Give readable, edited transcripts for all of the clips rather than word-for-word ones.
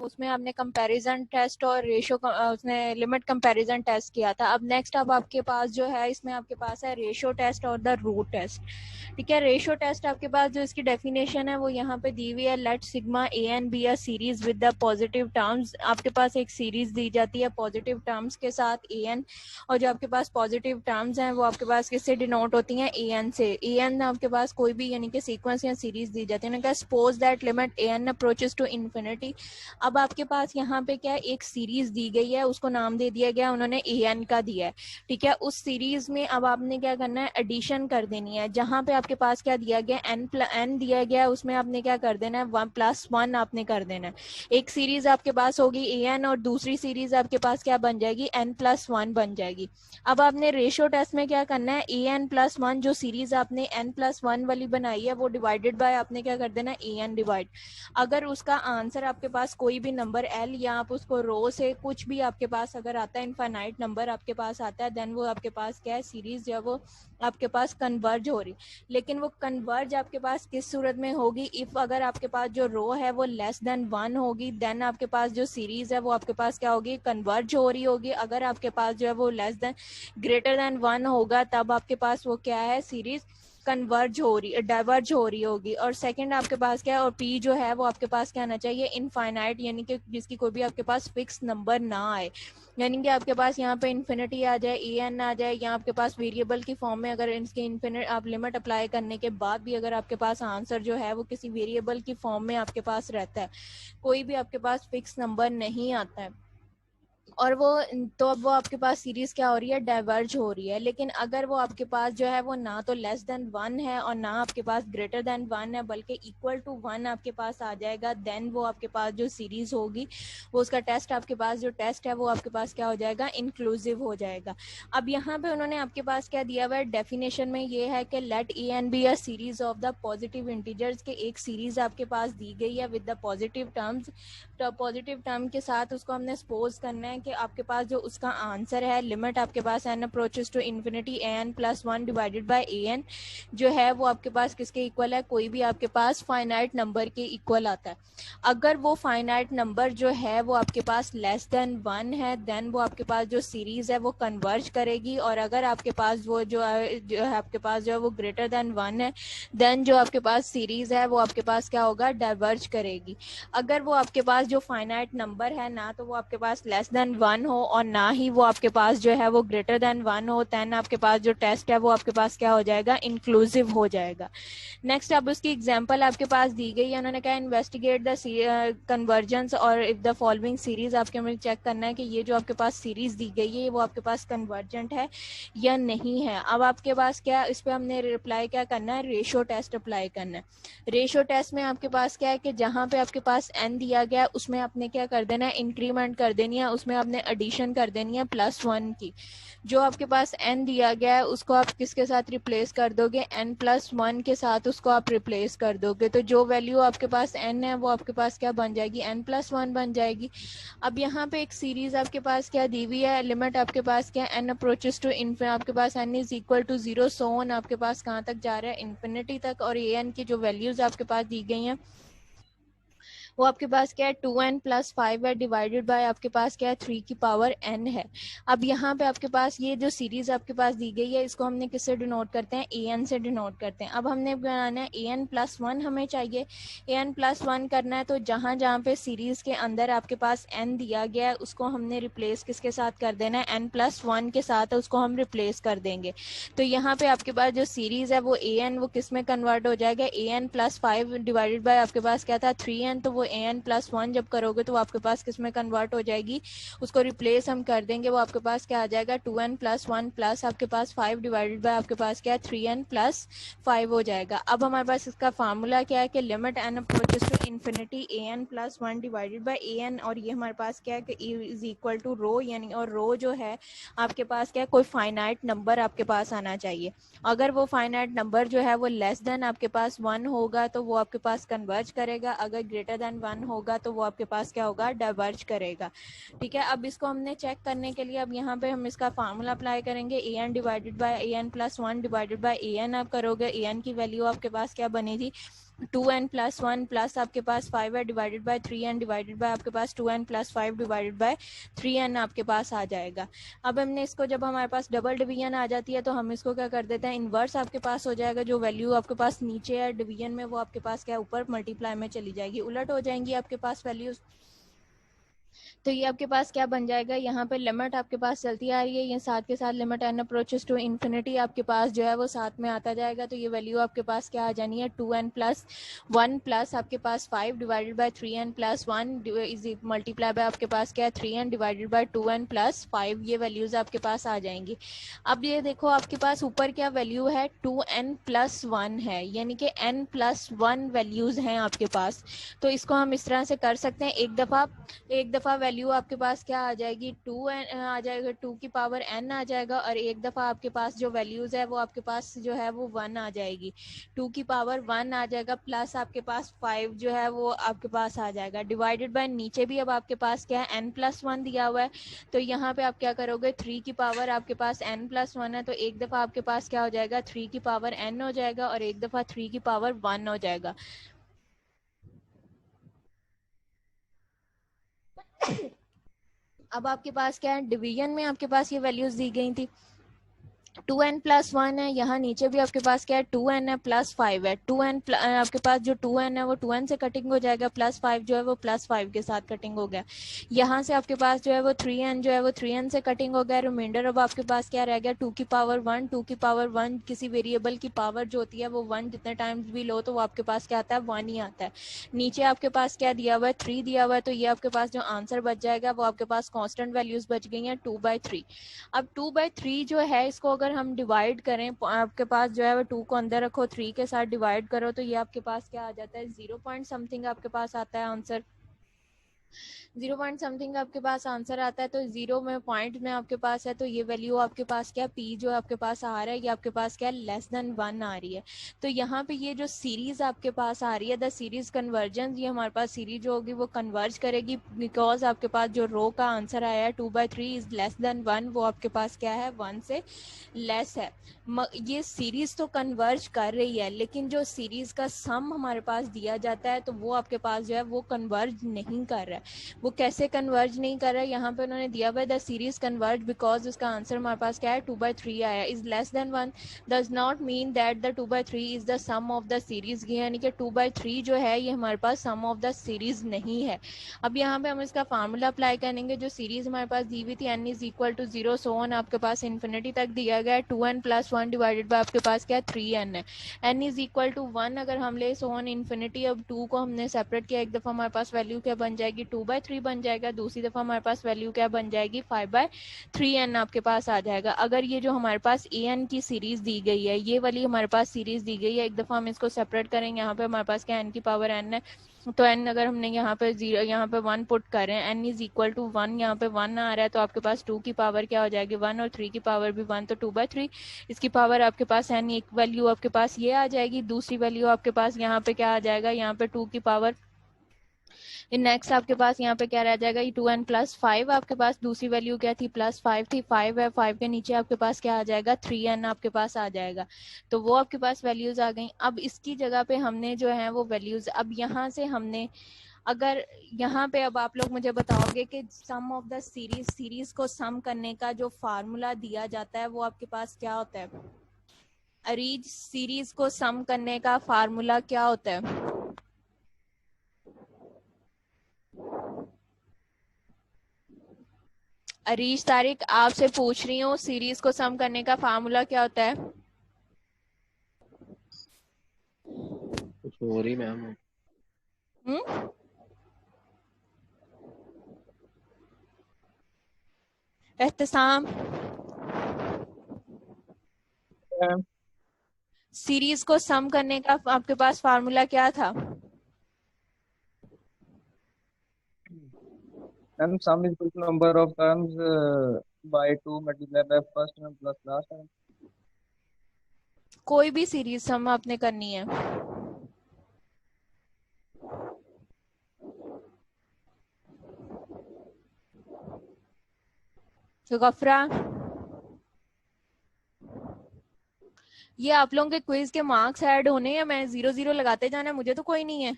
उसमें आपने comparison test और रेशो उसने लिमिट कंपैरिजन टेस्ट किया था। अब नेक्स्ट अब आपके पास जो है इसमें आपके पास है रेशो टेस्ट और द रूट टेस्ट। ठीक है, रेशो टेस्ट आपके पास जो इसकी डेफिनेशन है वो यहाँ पे दी हुई है, let sigma A N be a series with the positive terms. आपके पास एक सीरीज दी जाती है पॉजिटिव टर्म्स के साथ ए एन, और जो आपके पास पॉजिटिव टर्म्स हैं वो आपके पास किससे डिनोट होती हैं, ए एन से। ए एन आपके पास कोई भी यानी कि सीक्वेंस या सीरीज दी जाती है। Suppose that limit A N approaches to infinity. अब आपके पास यहाँ पे क्या एक सीरीज दी गई है, उसको नाम दे दिया गया उन्होंने ए एन का दिया है। ठीक है, उस सीरीज में अब आपने क्या करना है, एडिशन कर देनी है। जहां पे आपके पास क्या दिया गया, एन दिया गया है, उसमें आपने क्या कर देना है, 1+1 आपने कर देना है। एक सीरीज आपके पास होगी ए एन और दूसरी सीरीज आपके पास क्या बन जाएगी, n+1 बन जाएगी। अब आपने रेशियो टेस्ट में क्या करना है, an+1 जो सीरीज आपने n+1 वाली बनाई है वो डिवाइडेड बाय आपने क्या कर देना, an डिवाइड। अगर उसका आंसर आपके पास कोई भी नंबर l या आप उसको रो से कुछ भी आपके पास अगर आता है, इनफाइनाइट नंबर आपके पास आता है, देन वो आपके पास क्या है, सीरीज या वो आपके पास कन्वर्ज हो रही। लेकिन वो कन्वर्ज आपके पास किस सूरत में होगी, इफ अगर आपके पास जो रो है वो लेस देन 1 होगी, देन आपके पास जो सीरीज है वो आपके पास क्या होगी, कन्वर्ज हो रही होगी। अगर आपके पास जो है वो लेस देन ग्रेटर देन 1 होगा, तब आपके पास वो क्या है, सीरीज कन्वर्ज हो रही, डाइवर्ज हो रही होगी। और सेकंड आपके पास क्या है, और पी जो है वो आपके पास क्या आना चाहिए, इनफाइनाइट, यानी कि जिसकी कोई भी आपके पास फिक्स नंबर ना आए। यानी कि आपके पास यहाँ पे इन्फिनिटी आ जाए, ए एन आ जाए, या आपके पास वेरिएबल की फॉर्म में अगर इसके इन्फिनिट आप लिमिट अप्लाई करने के बाद भी अगर आपके पास आंसर जो है वो किसी वेरिएबल की फॉर्म में आपके पास रहता है, कोई भी आपके पास फिक्स नंबर नहीं आता है, और वो तो अब वो आपके पास सीरीज क्या हो रही है, डाइवर्ज हो रही है। लेकिन अगर वो आपके पास जो है वो ना तो लेस देन 1 है और ना आपके पास ग्रेटर देन 1 है, बल्कि इक्वल टू 1 आपके पास आ जाएगा, देन वो आपके पास जो सीरीज होगी वो उसका टेस्ट आपके पास जो टेस्ट है वो आपके पास क्या हो जाएगा, इंक्लूसिव हो जाएगा। अब यहाँ पे उन्होंने आपके पास क्या दिया हुआ है, डेफिनेशन में ये है कि let A N be a series of the positive integers, के एक सीरीज आपके पास दी गई है विद द पॉजिटिव टर्म्स। तो पॉजिटिव टर्म के साथ उसको हमने सपोज करना है कि आपके पास जो उसका आंसर है, लिमिट आपके पास n approaches to infinity an+1 divided by an जो है वो आपके पास किसके इक्वल है, कोई भी आपके पास फाइनाइट नंबर के इक्वल आता है। अगर वो फाइनाइट नंबर जो है वो आपके पास लेस देन 1 है, देन वो आपके पास जो सीरीज है वो कन्वर्ज करेगी। और अगर आपके पास वो जो है आपके पास जो है वो ग्रेटर देन 1 है, देन जो आपके पास सीरीज है वो आपके पास क्या होगा, डाइवर्ज करेगी। अगर वो आपके पास जो फाइनाइट नंबर है ना तो वो आपके पास लेस देन 1 हो और ना ही वो आपके पास जो है वो ग्रेटर देन 1 हो, देन आपके पास जो टेस्ट है वो आपके पास क्या हो जाएगा, इंक्लूसिव हो जाएगा। नेक्स्ट अब उसकी एग्जांपल आपके पास दी गई है, उन्होंने कहा इन्वेस्टिगेट द कन्वर्जेंस और इफ द फॉलोइंग सीरीज। आपके हमें चेक करना है कि ये जो आपके पास सीरीज दी गई है वो आपके पास कन्वर्जेंट है या नहीं है। अब आपके पास क्या, इस पर हमने रिप्लाई क्या करना है, रेशो टेस्ट अप्लाई करना है। रेशो टेस्ट में आपके पास क्या है कि जहां पे आपके पास n दिया गया है उसमें आपने क्या कर देना है, इंक्रीमेंट कर देनी है, उसमें आपने एडिशन कर देनी है +1 की। जो आपके पास n दिया गया है उसको आप किसके साथ रिप्लेस कर दोगे, n+1 के साथ उसको आप रिप्लेस कर दोगे, तो जो वैल्यू आपके पास n है वो आपके पास क्या बन जाएगी, n+1 बन जाएगी। अब यहाँ पे एक सीरीज आपके पास क्या दी हुई है, लिमिट आपके पास क्या, n अप्रोचेस टू इन्फिनिटी, आपके पास n is equal to 0 so on आपके पास कहाँ तक जा रहा है, इन्फिनिटी तक। और ए एन की जो वैल्यूज आपके पास दी गई हैं वो आपके पास क्या है, 2n+5 है, डिवाइडेड बाय आपके पास क्या है, 3 की पावर n है। अब यहाँ पे आपके पास ये जो सीरीज आपके पास दी गई है इसको हमने किससे डिनोट करते हैं, an से डिनोट करते हैं। अब हमने बनाना है an+1 हमें चाहिए। an+1 करना है तो जहां जहां पे सीरीज के अंदर आपके पास n दिया गया है उसको हमने रिप्लेस किसके साथ कर देना है, n+1 के साथ उसको हम रिप्लेस कर देंगे। तो यहाँ पे आपके पास जो सीरीज है वो an वो किस में कन्वर्ट हो जाएगा, an+5 डिवाइडेड बाय आपके पास क्या था, 3n, तो वो an+1 जब करोगे तो आपके पास किस में कन्वर्ट हो जाएगी, उसको रिप्लेस हम कर देंगे, वो आपके पास क्या आ जाएगा, 2n+1 प्लस आपके पास 5 डिवाइडेड बाय आपके पास क्या है, 3n+5 हो जाएगा। अब हमारे पास इसका फार्मूला क्या है कि limit n approaches to infinity an+1 divided by an, और ये हमारे पास क्या है कि इज इक्वल टू रो, यानी और रो जो है आपके पास क्या है, कोई फाइनाइट नंबर आपके पास आना चाहिए। अगर वो फाइनाइट नंबर जो है वो लेस देन आपके पास 1 होगा तो वो आपके पास कन्वर्ज करेगा, अगर ग्रेटर देन 1 होगा तो वो आपके पास क्या होगा, डाइवर्ज करेगा। ठीक है, अब इसको हमने चेक करने के लिए अब यहाँ पे हम इसका फार्मूला अप्लाई करेंगे, an divided by an+1 divided by an आप करोगे, an की वैल्यू आपके पास क्या बनी थी, 2n प्लस 1 प्लस आपके पास 5 है divided by 3n divided by आपके पास 2n plus 5 divided by 3n आपके पास आ जाएगा। अब हमने इसको जब हमारे पास डबल डिवीजन आ जाती है तो हम इसको क्या कर देते हैं, इन्वर्स आपके पास हो जाएगा। जो वैल्यू आपके पास नीचे है डिवीजन में वो आपके पास क्या ऊपर मल्टीप्लाई में चली जाएगी, उलट हो जाएंगी आपके पास वैल्यूज। तो ये आपके पास क्या बन जाएगा, यहाँ पे लिमिट आपके पास चलती आ रही है, ये साथ के साथ limit N approaches to infinity आपके पास जो है वो साथ में आता जाएगा। तो ये वैल्यू आपके पास क्या आ जानी है, 2n प्लस 1 प्लस आपके पास 5 divided by 3n plus 1 is multiply by आपके पास क्या है 3n divided by 2n plus 5, ये वैल्यूज आपके पास आ जाएंगी। अब ये देखो आपके पास ऊपर क्या वैल्यू है, 2n प्लस 1 है, यानी कि n प्लस 1 वैल्यूज हैं आपके पास। तो इसको हम इस तरह से कर सकते हैं, एक दफा वैल्यू आपके पास क्या आ जाएगी, 2n आ जाएगा, 2 की पावर n आ जाएगा, और एक दफा आपके पास जो वैल्यूज है वो आपके पास जो है वो 1 आ जाएगी, 2 की पावर 1 आ जाएगा, प्लस आपके पास 5 जो है वो आपके पास आ जाएगा, डिवाइडेड बाय नीचे भी अब आपके पास क्या है n प्लस 1 दिया हुआ है। तो यहाँ पे आप क्या करोगे, 3 की पावर आपके पास n प्लस 1 है, तो एक दफा आपके पास क्या हो जाएगा, 3 की पावर n हो जाएगा, और एक दफा 3 की पावर 1 हो जाएगा। अब आपके पास क्या है, डिवीजन में आपके पास ये वैल्यूज दी गई थी, 2n प्लस 1 है, यहाँ नीचे भी आपके पास क्या है 2n है प्लस 5 है, 2n आपके पास जो 2n है वो 2n से कटिंग हो जाएगा, प्लस 5 जो है वो प्लस 5 के साथ कटिंग हो गया। यहाँ से आपके पास जो है वो 3n जो है वो 3n से कटिंग हो गया, रिमाइंडर अब आपके पास क्या रह गया, 2 की पावर 1, 2 की पावर 1 किसी वेरिएबल की पावर जो होती है वो 1 जितने टाइम्स भी लो तो वो आपके पास क्या आता है 1 ही आता है। नीचे आपके पास क्या दिया हुआ है 3 दिया हुआ है, तो ये आपके पास जो आंसर बच जाएगा वो आपके पास कांस्टेंट वैल्यूज बच गई हैं 2/3। अब 2/3 जो है इसको अगर हम डिवाइड करें, आपके पास जो है वो 2 को अंदर रखो, 3 के साथ डिवाइड करो, तो ये आपके पास क्या आ जाता है, 0 पॉइंट समथिंग आपके पास आता है आंसर, 0 पॉइंट समथिंग आपके पास आंसर आता है। तो 0 में पॉइंट में आपके पास है, तो ये वैल्यू आपके पास क्या पी जो आपके पास आ रहा है ये आपके पास क्या लेस देन 1 आ रही है। तो यहाँ पे ये जो सीरीज आपके पास आ रही है द सीरीज कन्वर्जेंस, ये हमारे पास सीरीज जो होगी वो कन्वर्ज करेगी, बिकॉज आपके पास जो रो का आंसर आया है 2/3 इज लेस देन 1, वो आपके पास क्या है 1 से लेस है। ये सीरीज तो कन्वर्ज कर रही है, लेकिन जो सीरीज का सम हमारे पास दिया जाता है तो वो आपके पास जो है वो कन्वर्ज नहीं कर रहा है। वो कैसे कन्वर्ज नहीं कर रहा है, यहाँ पे उन्होंने दिया हुआ द सीरीज कन्वर्ज बिकॉज उसका आंसर हमारे पास क्या है 2/3 आया, is less than 1 does not mean that the 2/3 is the sum of the series, यानी कि 2/3 जो है ये हमारे पास सम ऑफ द सीरीज नहीं है। अब यहाँ पे हम इसका फार्मूला अप्लाई करेंगे, जो सीरीज हमारे पास दी हुई थी n is equal to 0 so on आपके पास इन्फिनिटी तक दिया गया है, 2n प्लस 1 डिवाइडेड बाय आपके पास क्या है 3n है, n इज इक्वल टू 1 अगर हम ले सो ऑन इन्फिनिटी, अब 2 को हमने सेपरेट किया, एक दफा हमारे पास वैल्यू क्या बन जाएगी 2/3 बन जाएगा, दूसरी दफा हमारे पास वैल्यू क्या बन जाएगी 5/3n आपके पास आ जाएगा। अगर ये जो हमारे पास an की सीरीज दी गई है ये वाली हमारे पास सीरीज दी गई है, एक दफा हम इसको सेपरेट करेंगे, यहाँ पे हमारे पास क्या n की पावर n है, तो n अगर हमने यहाँ पे 0 यहाँ पे 1 पुट करें, n इज इक्वल टू 1, यहाँ पे 1 आ रहा है, तो आपके पास 2 की पावर क्या हो जाएगी 1 और 3 की पावर भी 1, तो 2/3 इसकी पावर आपके पास n एक वैल्यू आपके पास ये आ जाएगी, दूसरी वैल्यू आपके पास यहाँ पे क्या आ जाएगा, यहाँ पे 2 की पावर, नेक्स्ट आपके पास यहाँ पे क्या रह जाएगा, ये 2n प्लस 5 आपके पास, दूसरी वैल्यू क्या थी प्लस 5 थी, 5 है, 5 के नीचे आपके पास क्या आ जाएगा 3n आपके पास आ जाएगा। तो वो आपके पास वैल्यूज आ गई। अब इसकी जगह पे हमने जो है वो वैल्यूज, अब यहाँ से हमने अगर यहाँ पे अब आप लोग मुझे बताओगे कि सम ऑफ द सीरीज को सम करने का जो फार्मूला दिया जाता है वो आपके पास क्या होता है, अरीज सीरीज को सम करने का फार्मूला क्या होता है। अरीश तारिक आपसे पूछ रही हूँ, सीरीज को सम करने का फार्मूला क्या होता है। Sorry ma'am. एहतसाम, सीरीज को सम करने का आपके पास फार्मूला क्या था। And sum is equal to number of terms by 2 multiplied by first term plus last term. कोई भी सीरीज सम आपने करनी है, तो गफरा ये आप लोगों के क्विज के मार्क्स ऐड होने या मैं 0 0 लगाते जाना है? मुझे तो कोई नहीं है।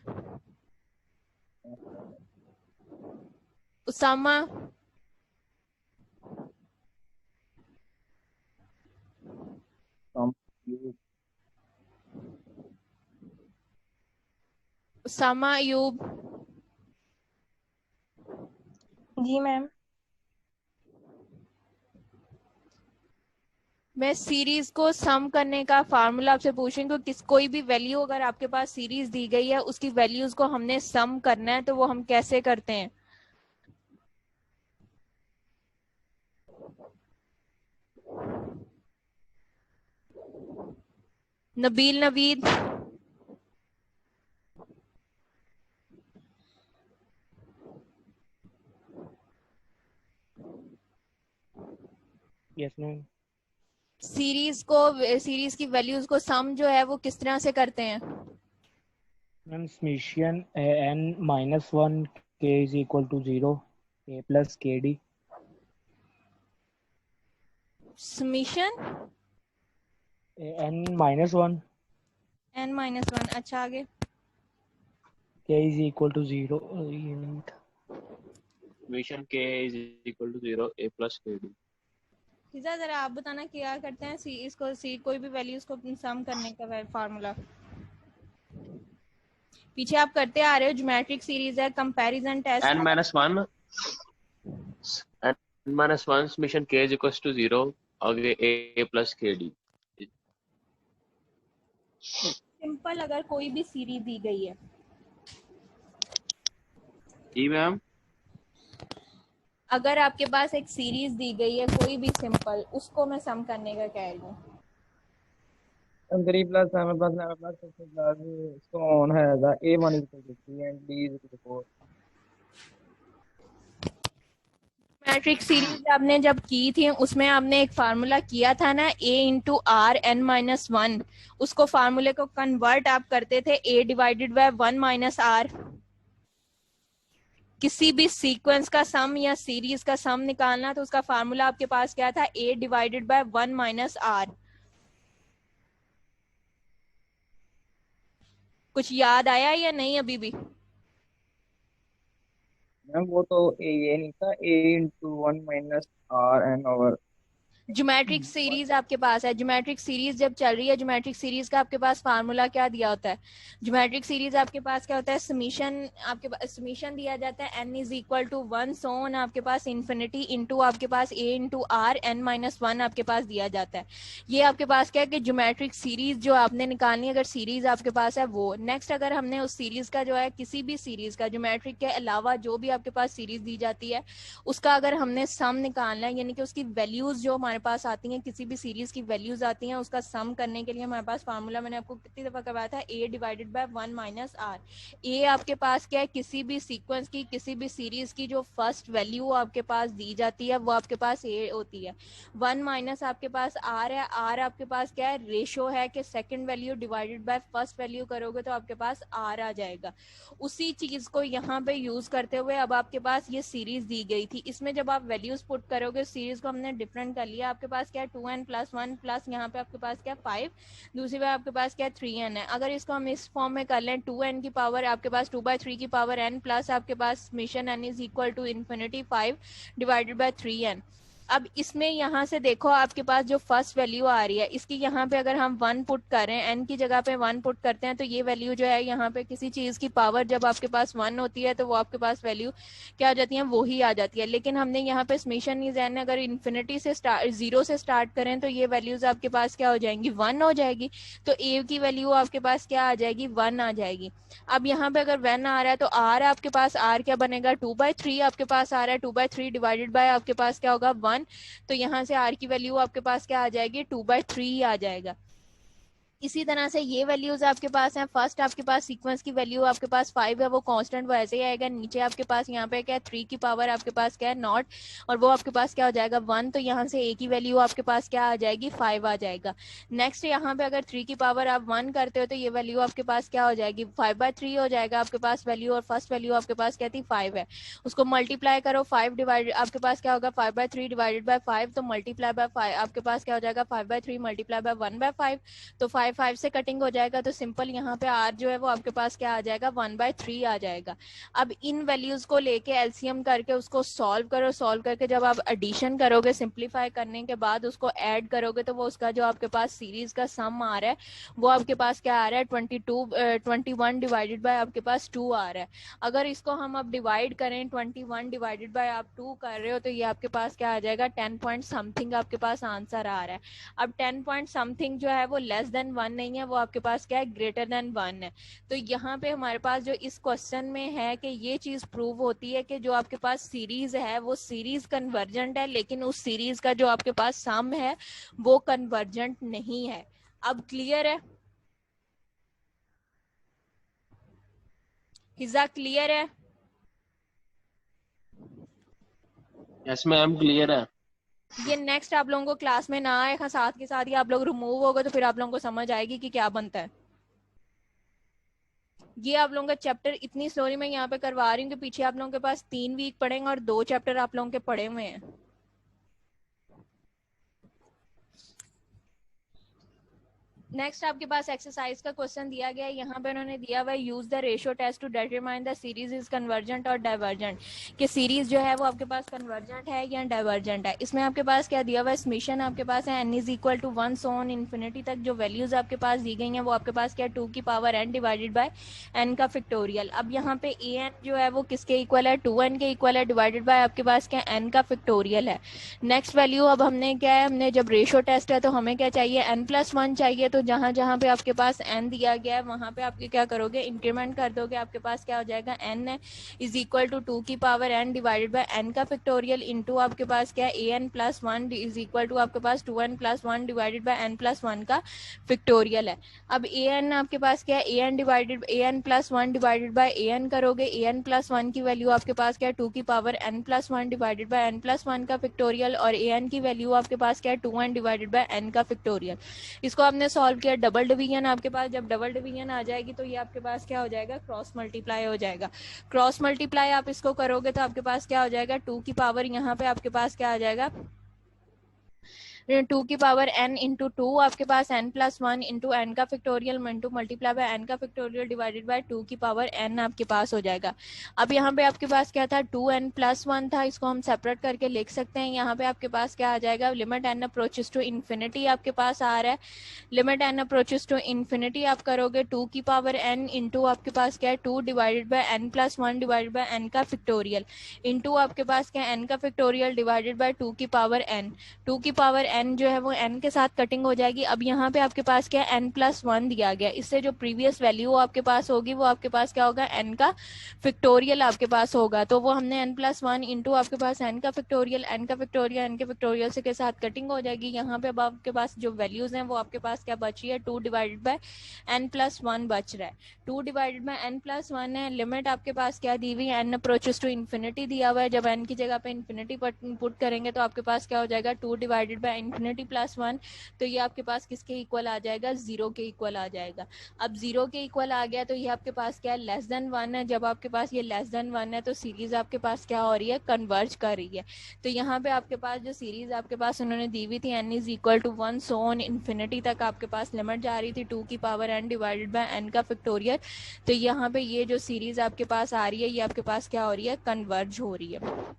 उसामा, सम क्यूब उसामा अयूब, जी मैम। मैं सीरीज को सम करने का फार्मूला आपसे पूछूंगी। किस कोई भी वैल्यू अगर आपके पास सीरीज दी गई है उसकी वैल्यूज को हमने सम करना है, तो वो हम कैसे करते हैं? Nabeel Naveed, yes ma'am. Series की वैल्यूज को सम जो है वो किस तरह से करते हैं? Ma'am summation n-1 k is equal to 0 a plus kd। Summation n-1 n-1। अच्छा, आगे? k is equal to 0 summation k is equal to 0 a plus kd। Fiza जरा आप बताना क्या करते हैं कोई भी वैल्यूज को सम करने का फार्मूला। पीछे आप करते आ रहे हो, ज्योमेट्रिक सीरीज है, comparison test n minus 1 summation k is equal to 0 आगे a प्लस kd। सिंपल अगर कोई भी सीरीज दी गई है, जी मैम। अगर आपके पास एक सीरीज दी गई है कोई भी सिंपल, उसको मैं सम करने का कह रही हूँ। 3 plus m plus n plus 6 plus so on हैगा a1 equal to 3 and b is equal to 4। Metric series आपने जब की थी उसमें आपने एक फार्मूला किया था ना, a into R N minus 1। उसको फार्मूले को कन्वर्ट आप करते थे a divided by 1 minus R. किसी भी सीक्वेंस का सम या सीरीज का सम निकालना तो उसका फार्मूला आपके पास क्या था? a divided by 1 minus R. कुछ याद आया या नहीं अभी भी? मैम वो तो ये नहीं था a into 1 minus r n over। Geometric series आपके पास है, ज्योमेट्रिक सीरीज जब चल रही है, ज्योमेट्रिक सीरीज का आपके पास फार्मूला क्या दिया होता है? ज्योमेट्रिक सीरीज आपके पास क्या होता है? समीशन, आपके पास समीशन दिया जाता है n is equal to 1 so on आपके पास इन्फिनिटी इंटू आपके पास a into R n minus 1 आपके पास दिया जाता है। ये आपके पास क्या है कि ज्योमेट्रिक सीरीज जो आपने निकालनी है, अगर सीरीज आपके पास है वो। नेक्स्ट अगर हमने उस सीरीज का जो है किसी भी सीरीज का ज्योमेट्रिक के अलावा जो भी आपके पास सीरीज दी जाती है उसका अगर हमने सम निकालना है, यानी कि उसकी वैल्यूज जो हमारे पास आती हैं, किसी भी सीरीज की वैल्यूज आती हैं, उसका सम करने के लिए हमारे पास फार्मूला मैंने आपको कितनी दफा करवाया था? a divided by 1 minus r. A आपके पास क्या है? किसी भी सीक्वेंस की, किसी भी सीरीज की जो फर्स्ट वैल्यू आपके पास दी जाती है वो आपके पास a होती है। 1 माइनस आपके पास r है। r आपके पास क्या है? रेशो है कि second value divided by first value करोगे तो आपके पास r आ जाएगा। उसी चीज को यहाँ पे यूज करते हुए अब आपके पास ये सीरीज दी गई थी, इसमें जब आप वैल्यूज पुट करोगे, सीरीज को हमने डिफरेंट कर लिया। आपके पास क्या है? 2n प्लस 1 प्लस यहाँ पे आपके पास क्या है? 5। दूसरी बार आपके पास क्या है? 3n है। अगर इसको हम इस फॉर्म में कर लें, 2n की पावर आपके पास 2/3 की पावर n प्लस आपके पास मिशन n is equal to infinity 5 divided by 3n। अब इसमें यहाँ से देखो आपके पास जो फर्स्ट वैल्यू आ रही है, इसकी यहाँ पे अगर हम 1 पुट करें, n की जगह पे 1 पुट करते हैं, तो ये वैल्यू जो है यहाँ पे किसी चीज की पावर जब आपके पास 1 होती है तो वो आपके पास वैल्यू क्या आ जाती है? वो ही आ जाती है। लेकिन हमने यहाँ पे समेशन इज n अगर इन्फिनिटी से स्टार्ट, 0 से स्टार्ट करें तो ये वैल्यूज आपके पास क्या हो जाएंगी? 1 हो जाएगी। तो a की वैल्यू आपके पास क्या आ जाएगी? 1 आ जाएगी। अब यहाँ पे अगर 1 आ रहा है तो r आपके पास r क्या बनेगा? 2/3 आपके पास आ रहा है। 2/3 डिवाइडेड बाय आपके पास क्या होगा? 1। तो यहाँ से r की वैल्यू आपके पास क्या आ जाएगी? 2/3 आ जाएगा। इसी तरह से ये वैल्यूज आपके पास हैं। फर्स्ट आपके पास सीक्वेंस की वैल्यू आपके पास 5 है, वो कांस्टेंट वैसे ही आएगा। नीचे आपके पास यहाँ पे क्या है 3 की पावर आपके पास क्या है नॉट, और वो आपके पास क्या हो जाएगा 1, तो यहाँ से ए की वैल्यू आपके पास क्या आ जाएगी 5 आ जाएगा। नेक्स्ट यहाँ पे अगर 3 की पावर आप 1 करते हो तो ये वैल्यू आपके पास क्या हो जाएगी 5/3 हो जाएगा आपके पास वैल्यू, और फर्स्ट वैल्यू आपके पास क्या थी 5 है, उसको मल्टीप्लाई करो 5 डिवाइड आपके पास क्या होगा 5/3 डिवाइडेड बाय 5, तो मल्टीप्लाई बाय 5 आपके पास क्या हो जाएगा 5/3 मल्टीप्लाई बाय 1/5, तो 5 से कटिंग हो जाएगा, तो सिंपल यहाँ पे आर जो है वो आपके पास क्या आ जाएगा 1/3 आ जाएगा। अब इन वैल्यूज को लेके एलसीएम करके उसको सॉल्व करो, सॉल्व करके जब आप एडिशन करोगे सिंप्लीफाई करने के बाद उसको ऐड करोगे तो वो उसका जो आपके पास सीरीज का सम आ रहा है वो आपके पास क्या आ रहा है 21 डिवाइडेड बाय आपके पास 2 आ रहा है। अगर इसको हम अब डिवाइड करें 21 डिवाइडेड बाय आप 2 कर रहे हो तो ये आपके पास क्या आ जाएगा 10 पॉइंट समथिंग आपके पास आंसर आ रहा है। अब 10 पॉइंट समथिंग जो है वो लेस देन 1 नहीं है, वो आपके पास क्या है ग्रेटर देन 1 है। तो यहाँ पे हमारे पास जो इस क्वेश्चन में है कि ये चीज प्रूव होती है कि जो आपके पास सीरीज है वो सीरीज कन्वर्जेंट है, लेकिन उस सीरीज का जो आपके पास सम है वो कन्वर्जेंट नहीं है। अब क्लियर है? हिजा क्लियर है? यस मैम क्लियर है। ये नेक्स्ट आप लोगों को क्लास में ना आए, साथ के साथ ही आप लोग रिमूव हो गए तो फिर आप लोगों को समझ आएगी कि क्या बनता है। ये आप लोगों का चैप्टर इतनी स्लोली मैं यहाँ पे करवा रही हूँ कि पीछे आप लोगों के पास 3 वीक पढ़ेंगे और 2 चैप्टर आप लोगों के पढ़े हुए हैं। नेक्स्ट आपके पास एक्सरसाइज का क्वेश्चन दिया गया है, यहाँ पे उन्होंने दिया हुआ है use the ratio test to determine the series is convergent और डाइवर्जेंट, कि सीरीज जो है वो आपके पास कन्वर्जेंट है या डाइवर्जेंट है। इसमें आपके पास क्या दिया हुआ है समीशन आपके पास है n is equal to 1 so on infinity तक जो वैल्यूज आपके पास दी गई हैं वो आपके पास क्या 2 की power n divided by n का फैक्टोरियल। अब यहाँ पे an जो है वो किसके इक्वल है 2n के इक्वल है डिवाइडेड बाय आपके पास क्या n का फैक्टोरियल है। नेक्स्ट वैल्यू अब हमने क्या है, हमने जब रेशियो टेस्ट है तो हमें क्या चाहिए n+1 चाहिए, तो जहां जहां पे आपके पास n दिया गया है वहां पे आपके क्या करोगे इंक्रीमेंट कर दोगे, आपके पास क्या हो जाएगा n इज इक्वल टू 2 की power n divided by n का फैक्टोरियल इंटू आपके पास क्या an+1 इज इक्वल टू आपके पास 2n+1 डिवाइडेड बाय n+1 का फैक्टोरियल है। अब an आपके पास क्या है an+1 डिवाइडेड बाय an करोगे, an+1 की वैल्यू आपके पास क्या है 2 की power n+1 divided by n+1 का फैक्टोरियल, और an की वैल्यू आपके पास क्या है 2n डिवाइडेड बाय n का फैक्टोरियल। इसको आपने सॉल्व किया डबल डिवीजन आपके पास, जब डबल डिवीजन आ जाएगी तो ये आपके पास क्या हो जाएगा क्रॉस मल्टीप्लाई हो जाएगा। क्रॉस मल्टीप्लाई आप इसको करोगे तो आपके पास क्या हो जाएगा 2 की पावर यहाँ पे आपके पास क्या आ जाएगा 2 की पावर n इंटू 2 आपके पास n+1 इंटू n का factorial into multiply by n का फैक्टोरियल डिवाइडेड बाय 2 की पावर n आपके पास हो जाएगा। अब यहाँ पे आपके पास क्या था 2n+1 था, इसको हम सेपरेट करके लिख सकते हैं। यहाँ पे आपके पास क्या आ जाएगा limit n approaches to infinity आपके पास आ रहा है, limit n approaches to infinity आप करोगे 2 की पावर n इंटू आपके पास क्या है 2 divided by n+1 divided by n का फैक्टोरियल इंटू आपके पास क्या n का फैक्टोरियल डिवाइडेड बाय 2 की पावर n, 2 की पावर n जो है वो n के साथ कटिंग हो जाएगी। अब यहाँ पे आपके पास क्या है n+1 दिया गया, इससे जो प्रीवियस वैल्यू आपके पास होगी वो आपके पास क्या होगा n का फैक्टोरियल आपके पास होगा, तो वो हमने n+1 इंटू आपके पास n का फैक्टोरियल n के फैक्टोरियल से के साथ कटिंग हो जाएगी। यहाँ पे अब आपके पास जो वैल्यूज हैं वो आपके पास क्या बची है 2 डिवाइडेड बाय n+1 बच रहा है, 2 डिवाइडेड बाय n+1 है। लिमिट आपके पास क्या दी हुई है n अप्रोचेस टू इन्फिनिटी दिया हुआ है, जब n की जगह पे इन्फिनिटी पुट करेंगे तो आपके पास क्या हो जाएगा 2 डिवाइडेड बाय इन्फिनिटी प्लस 1, तो ये आपके पास किसके इक्वल आ जाएगा 0 के इक्वल आ जाएगा। अब 0 के इक्वल आ गया तो ये आपके पास क्या है लेस देन 1 है, जब आपके पास ये लेस देन 1 है तो सीरीज आपके पास क्या हो रही है कन्वर्ज कर रही है। तो यहाँ पे आपके पास जो सीरीज आपके पास उन्होंने दी हुई थी n is equal to 1 so on infinity तक आपके पास लिमिट जा रही थी 2 की power n divided by n का फैक्टोरियल, तो यहाँ पे ये जो सीरीज आपके पास आ रही है ये आपके पास क्या हो रही है कन्वर्ज हो रही है।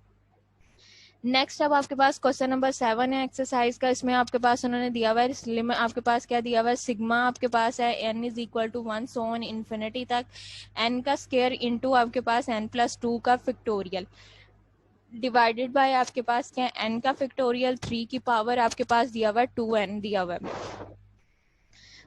नेक्स्ट अब आपके पास क्वेश्चन नंबर 7 है एक्सरसाइज का, इसमें आपके पास उन्होंने दिया हुआ है लिमिट आपके पास क्या दिया हुआ है सिग्मा आपके पास है n is equal to 1 so on infinity तक n का स्क्वायर इंटू आपके पास n+2 का फैक्टोरियल डिवाइडेड बाय आपके पास क्या n का फैक्टोरियल 3 की पावर आपके पास दिया हुआ है 2n दिया हुआ है।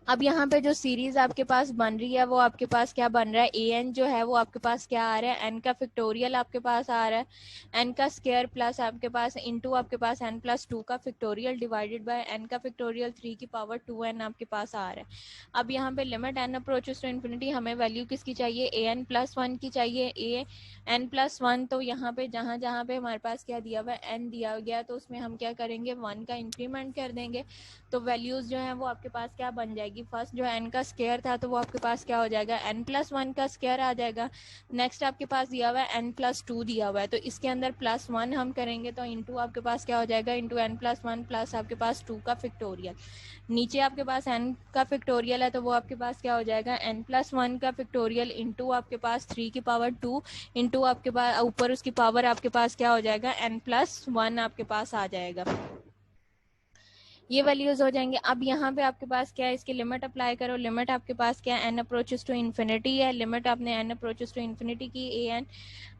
अब यहाँ पे जो सीरीज आपके पास बन रही है वो आपके पास क्या बन रहा है, ए एन जो है वो आपके पास क्या आ रहा है, एन का फैक्टोरियल आपके पास आ रहा है, एन का स्क्वायर प्लस आपके पास इनटू आपके पास एन प्लस 2 का फैक्टोरियल डिवाइडेड बाय एन का फैक्टोरियल 3 की पावर 2n आपके पास आ रहा है। अब यहाँ पे limit N approaches to infinity, हमें वैल्यू किसकी चाहिए, ए एन प्लस 1 की चाहिए, ए एन प्लस 1। तो यहाँ पे जहाँ जहाँ पे हमारे पास क्या दिया हुआ है, एन दिया गया, तो उसमें हम क्या करेंगे, 1 का इंक्रीमेंट कर देंगे। तो वैल्यूज जो है वो आपके पास क्या बन जाएगी, फर्स्ट जो एन का स्क्वायर था तो वो आपके पास क्या हो जाएगा, एन प्लस 1 का स्क्वायर आ जाएगा। नेक्स्ट आपके पास दिया हुआ है एन प्लस 2 दिया हुआ है, तो इसके अंदर प्लस 1 हम करेंगे तो इंटू आपके पास क्या हो जाएगा, इंटू एन प्लस 1 प्लस आपके पास 2 का फैक्टोरियल। नीचे आपके पास एन का फैक्टोरियल है तो वो आपके पास क्या हो जाएगा, एन प्लस 1 का फैक्टोरियल इंटू आपके पास 3 की पावर 2 इंटू आपके पास ऊपर उसकी पावर आपके पास क्या हो जाएगा, एन प्लस 1 आपके पास आ जाएगा। ये वैल्यूज हो जाएंगे। अब यहाँ पे आपके पास क्या है, इसकी लिमिट अप्लाई करो। लिमिट आपके पास क्या है, एन अप्रोचेस टू इन्फिनिटी है। लिमिट आपने एन अप्रोचेस टू इन्फिनिटी की, ए एन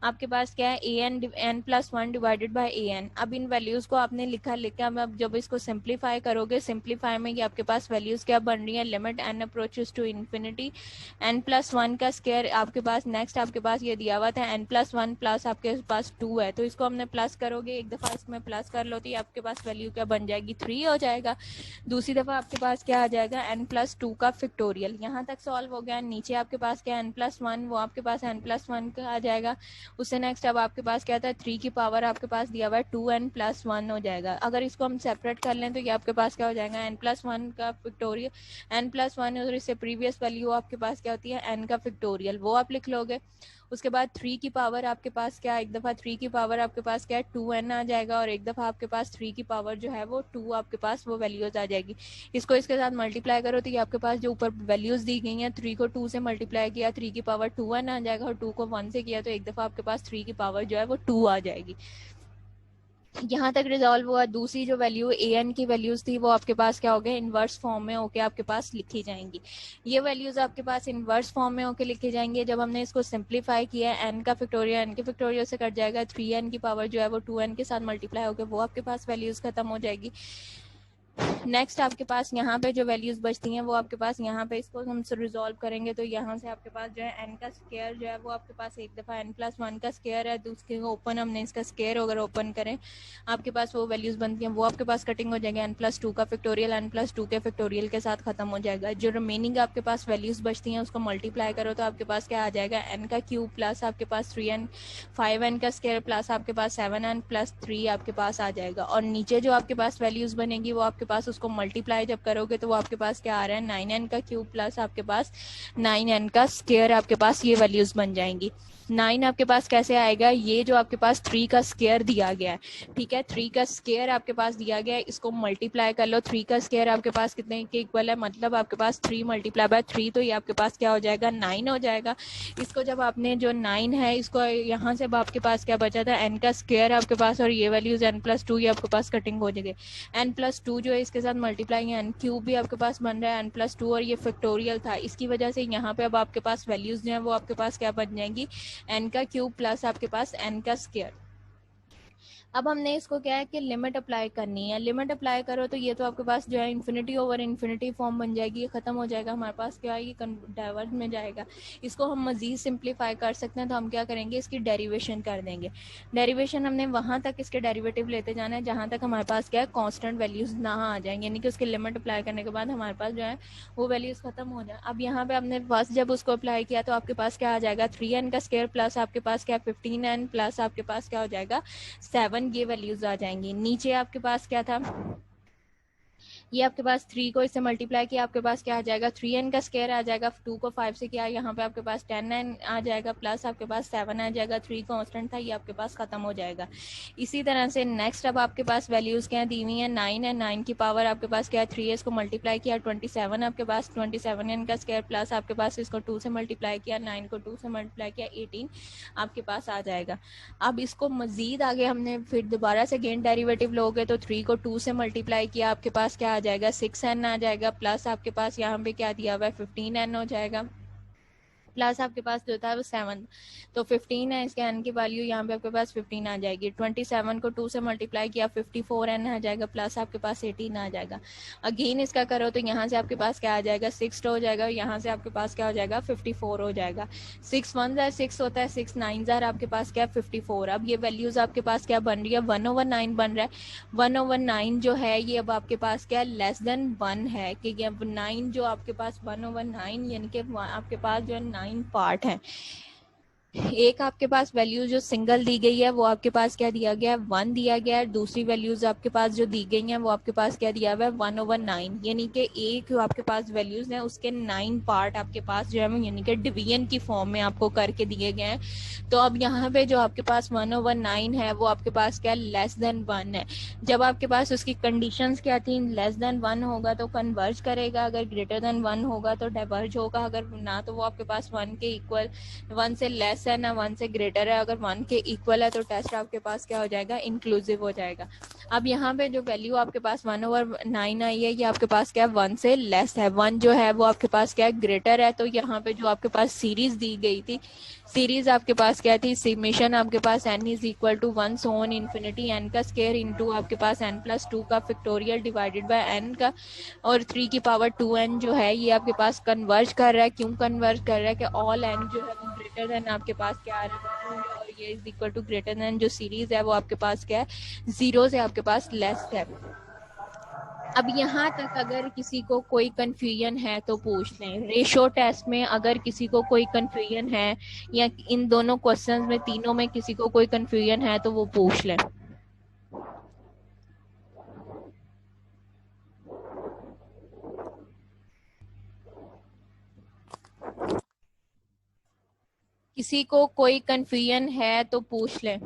आपके पास क्या है, a n plus 1 divided by a n. अब इन वैल्यूज को आपने लिखा, अब जब इसको सिंप्लीफाई करोगे, सिंप्लीफाई में ये आपके पास वैल्यूज क्या बन रही है, limit N approaches to infinity N plus 1 का स्क्वायर आपके पास, नेक्स्ट आपके पास ये दिया हुआ था एन प्लस 1 प्लस आपके पास 2 है, तो इसको हमने प्लस करोगे, एक दफा इसमें प्लस कर लो तो ये आपके पास वैल्यू क्या बन जाएगी, 3 हो जाएगा। दूसरी दफा आपके पास क्या आ जाएगा, एन प्लस 2 का फैक्टोरियल। यहाँ तक सॉल्व हो गया। नीचे आपके पास क्या, एन प्लस 1, वो आपके पास एन प्लस 1 का आ जाएगा। उससे नेक्स्ट अब आपके पास क्या था, 3 की पावर आपके पास दिया हुआ है 2n प्लस 1 हो जाएगा। अगर इसको हम सेपरेट कर लें तो ये आपके पास क्या हो जाएगा, एन प्लस 1 का फैक्टोरियल, एन प्लस 1 और इससे प्रीवियस वैल्यू आपके पास क्या होती है, एन का फैक्टोरियल, वो आप लिख लोगे। उसके बाद 3 की पावर आपके पास क्या, एक दफा 3 की पावर आपके पास क्या है, 2n आ जाएगा, और एक दफा आपके पास 3 की पावर जो है वो 2 आपके पास वो वैल्यूज आ जाएगी। इसको इसके साथ मल्टीप्लाई करो तो ये आपके पास जो ऊपर वैल्यूज दी गई हैं, 3 को 2 से मल्टीप्लाई किया, 3 की पावर 2n आ जाएगा, और 2 को 1 से किया तो एक दफा आपके पास 3 की पावर जो है वो 2 आ जाएगी। यहाँ तक रिजॉल्व हुआ। दूसरी जो वैल्यू ए एन की वैल्यूज थी वो आपके पास क्या हो गया, इनवर्स फॉर्म में होके आपके पास लिखी जाएंगी। ये वैल्यूज आपके पास इनवर्स फॉर्म में होके लिखी जाएंगी। जब हमने इसको सिंप्लीफाई किया, एन का फैक्टोरियल एन के फैक्टोरियल से कट जाएगा, 3n की पावर जो है वो 2n के साथ मल्टीप्लाई होकर वो आपके पास वैल्यूज खत्म हो जाएगी। नेक्स्ट आपके पास यहाँ पे जो वैल्यूज बचती हैं वो आपके पास यहाँ पे इसको हम रिजॉल्व करेंगे तो यहाँ से आपके पास जो है एन का स्क्वायर जो है वो आपके पास एक दफा एन प्लस 1 का स्क्वायर है, दूसरे को ओपन हमने इसका स्क्वायर अगर ओपन करें आपके पास वो वैल्यूज बनती हैं, वो आपके पास कटिंग हो जाएगा, एन प्लस 2 का फैक्टोरियल एन प्लस 2 के फैक्टोरियल के साथ खत्म हो जाएगा। जो रिमेनिंग आपके पास वैल्यूज बचती हैं उसको मल्टीप्लाई करो तो आपके पास क्या आ जाएगा, एन का क्यूब प्लस आपके पास 3n 5n का स्क्वायर प्लस आपके पास 7n प्लस 3 आपके पास आ जाएगा। और नीचे जो आपके पास वैल्यूज बनेगी वो आपके पास उसको मल्टीप्लाई जब करोगे तो वो आपके पास क्या आ रहा है, 9n का क्यूब प्लस आपके पास 9n का स्क्वायर आपके पास ये वैल्यूज बन जाएंगी। 9 आपके पास कैसे आएगा, ये जो आपके पास 3 का स्क्वायर दिया गया है, ठीक है, 3 का स्क्वायर आपके पास दिया गया है, इसको मल्टीप्लाई कर लो। 3 का स्क्वायर आपके पास कितने के इक्वल है, मतलब आपके पास 3 मल्टीप्लाई बाय 3, तो ये आपके पास क्या हो जाएगा, 9 हो जाएगा। इसको जब आपने जो 9 है इसको यहाँ से आपके पास क्या बचा था, n का स्क्वायर आपके पास, और ये वैल्यूज n प्लस 2 ये आपके पास कटिंग हो जाएगी। n प्लस 2 जो है इसके साथ मल्टीप्लाई है, n क्यूब भी आपके पास बन रहा है, n प्लस 2 और ये फैक्टोरियल था, इसकी वजह से यहाँ पे अब आपके पास वैल्यूज जो है वो आपके पास क्या बन जाएंगी, n का क्यूब प्लस आपके पास n का स्क्वायर। अब हमने इसको क्या है कि लिमिट अप्लाई करनी है। लिमिट अप्लाई करो तो ये तो आपके पास जो है इन्फिनिटी ओवर इन्फिनिटी फॉर्म बन जाएगी, ये खत्म हो जाएगा, हमारे पास क्या है ये डाइवर्ज में जाएगा। इसको हम मजीद सिंप्लीफाई कर सकते हैं तो हम क्या करेंगे, इसकी डेरिवेशन कर देंगे। डेरिवेशन हमने वहां तक इसके डेरिवेटिव लेते जाना है जहां तक हमारे पास क्या है कांस्टेंट वैल्यूज ना आ जाएंगे, यानी कि उसकी लिमिट अप्लाई करने के बाद हमारे पास जो है वो वैल्यूज खत्म हो जाए। अब यहाँ पे हमने फर्स्ट जब उसको अप्लाई किया तो आपके पास क्या आ जाएगा, 3n का स्क्वायर प्लस आपके पास क्या 15n प्लस आपके पास क्या हो जाएगा 7, ये वैल्यूज आ जाएंगी। नीचे आपके पास क्या था, ये आपके पास 3 को इससे मल्टीप्लाई किया, आपके पास क्या आ जाएगा 3n का स्क्वायर आ जाएगा, 2 को 5 से किया, यहाँ पे आपके पास 10n आ जाएगा प्लस आपके पास 7 आ जाएगा, 3 कांस्टेंट था, ये आपके पास खत्म हो जाएगा। इसी तरह से नेक्स्ट अब आपके पास वैल्यूज क्या दी हुई है, 9 है, 9 की पावर आपके पास क्या है 3 है, इसको मल्टीप्लाई किया 27 आपके पास 27n का स्क्वायर प्लस आपके पास इसको 2 से मल्टीप्लाई किया, 9 को 2 से मल्टीप्लाई किया 18 आपके पास आ जाएगा। अब इसको मजीद आगे हमने फिर दोबारा से गेन डेरिवेटिव लोगे तो 3 को 2 से मल्टीप्लाई किया, आपके पास क्या आ जाएगा 6n आ जाएगा, प्लस आपके पास यहाँ पे क्या दिया हुआ है 15n हो जाएगा। प्लस आपके पास जो होता है वो 7, तो 15 है, इसके n की वैल्यू यहाँ पे आपके पास 15 आ जाएगी। 27 को 2 से मल्टीप्लाई किया 54 n आ जाएगा, प्लस आपके पास 18 आ जाएगा। अगेन इसका करो तो यहाँ से आपके पास क्या आ जाएगा 6 हो जाएगा, यहाँ से आपके पास क्या हो जाएगा 54 हो जाएगा। 6 1 जार 6 होता है, 6 9 जार आपके पास क्या 54। अब ये वैल्यूज आपके पास क्या बन रही है 1/9 बन रहा है। 1/9 जो है ये अब आपके पास क्या लेस देन 1 है, क्योंकि अब 9 जो आपके पास 1/9 यानी कि आपके पास जो है 9 पार्ट है। एक आपके पास वैल्यू जो सिंगल दी गई है वो आपके पास क्या दिया गया है 1 दिया गया है। दूसरी वैल्यूज आपके पास जो दी गई हैं वो आपके पास क्या दिया हुआ है 1/9, यानी कि एक जो आपके पास वैल्यूज हैं उसके 9 पार्ट आपके पास जो है यानी कि डिवीजन की फॉर्म में आपको करके दिए गए हैं। तो अब यहाँ पे जो आपके पास 1/9 है वो आपके पास क्या लेस देन 1 है। जब आपके पास उसकी कंडीशंस क्या थी, लेस देन 1 होगा तो कन्वर्ज करेगा, अगर ग्रेटर देन 1 होगा तो डाइवर्ज होगा, अगर ना तो वो आपके पास 1 के इक्वल 1 से लेस है ना 1 से ग्रेटर है, अगर 1 के इक्वल है तो टेस्ट आपके पास क्या हो जाएगा इंक्लूसिव हो जाएगा। अब यहाँ पे जो वैल्यू आपके पास 1/9 आई है ये आपके पास क्या 1 से लेस है, 1 जो है वो आपके पास क्या ग्रेटर है। तो यहाँ पे जो आपके पास सीरीज दी गई थी, सीरीज आपके पास क्या थी समेशन आपके पास n is equal to 1 so on infinity n का स्क्वायर इनटू आपके पास n+2 का फैक्टोरियल डिवाइडेड बाय n का और 3 की पावर 2n जो है ये आपके पास कन्वर्ज कर रहा है। क्यों कन्वर्ज कर रहा है कि ऑल n जो है वो ग्रेटर देन आपके पास क्या आ रहा है और ये is equal to greater than जो सीरीज है वो आपके पास क्या है 0 से आपके पास लेस है। अब यहाँ तक अगर किसी को कोई कंफ्यूजन है तो पूछ लें। रेशो टेस्ट में अगर किसी को कोई कंफ्यूजन है या इन दोनों क्वेश्चंस में तीनों में किसी को कोई कंफ्यूजन है तो वो पूछ लें। किसी को कोई कंफ्यूजन है तो पूछ लें।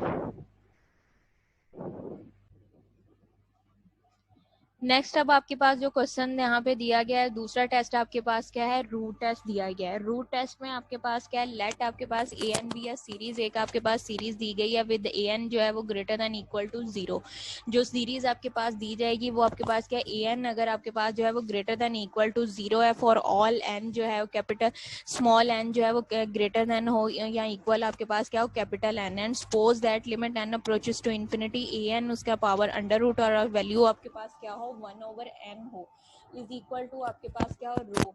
नेक्स्ट अब आपके पास जो क्वेश्चन यहाँ पे दिया गया है दूसरा टेस्ट आपके पास क्या है रूट टेस्ट दिया गया है। रूट टेस्ट में आपके पास क्या है लेट आपके पास ए एन बी या सीरीज एक आपके पास सीरीज दी गई है विद ए एन जो है वो ग्रेटर देन इक्वल टू 0। जो सीरीज आपके पास दी जाएगी वो आपके पास क्या ए एन अगर आपके पास जो है वो ग्रेटर देन इक्वल टू 0 है फॉर ऑल एन जो है वो कैपिटल स्मॉल एन जो है वो ग्रेटर देन हो या इक्वल आपके पास क्या हो capital N and suppose that limit N approaches to infinity A N उसका पावर अंडर रूट और वैल्यू आपके पास क्या हो 1/n हो इज इक्वल टू आपके पास क्या हो रो।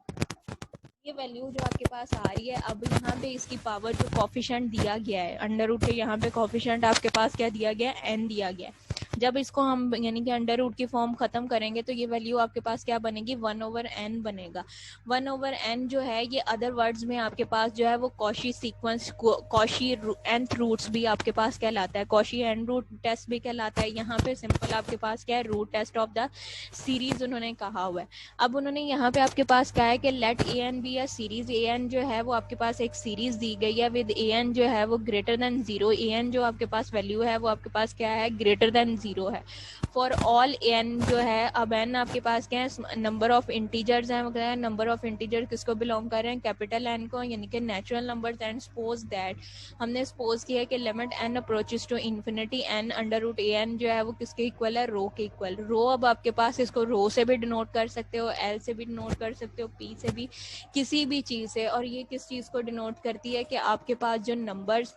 ये वैल्यू जो आपके पास आ रही है अब यहाँ पे इसकी पावर जो कॉफिशेंट दिया गया है अंडर रूट के यहाँ पे कॉफिशेंट आपके पास क्या दिया गया है n दिया गया है। जब इसको हम यानी कि अंडर रूट की फॉर्म खत्म करेंगे तो ये वैल्यू आपके पास क्या बनेगी 1/n बनेगा। 1/n जो है ये अदर वर्ड्स में आपके पास जो है वो Cauchy sequence Cauchy nth roots भी आपके पास कहलाता है, कॉशी एन रूट टेस्ट भी कहलाता है। यहाँ पे सिंपल आपके पास क्या है root test of the series उन्होंने कहा हुआ है। अब उन्होंने यहाँ पे आपके पास क्या है कि लेट ए एन बी या सीरीज ए एन जो है वो आपके पास एक सीरीज दी गई है विद ए एन जो है वो ग्रेटर देन 0। ए एन जो आपके पास वैल्यू है वो आपके पास क्या है ग्रेटर देन 0 है फॉर ऑल एन जो है। अब एन आपके पास क्या है नंबर ऑफ इंटीजर्स हैं, मतलब नंबर ऑफ इंटीजर किसको बिलोंग कर रहे हैं कैपिटल एन को यानी कि natural numbers and suppose that हमने सपोज किया कि limit N approaches to infinity N under root A N जो है वो किसके इक्वल है रो के इक्वल। रो अब आपके पास इसको रो से भी डिनोट कर सकते हो, एल से भी डिनोट कर सकते हो, पी से भी, किसी भी चीज से। और ये किस चीज को डिनोट करती है कि आपके पास जो नंबर्स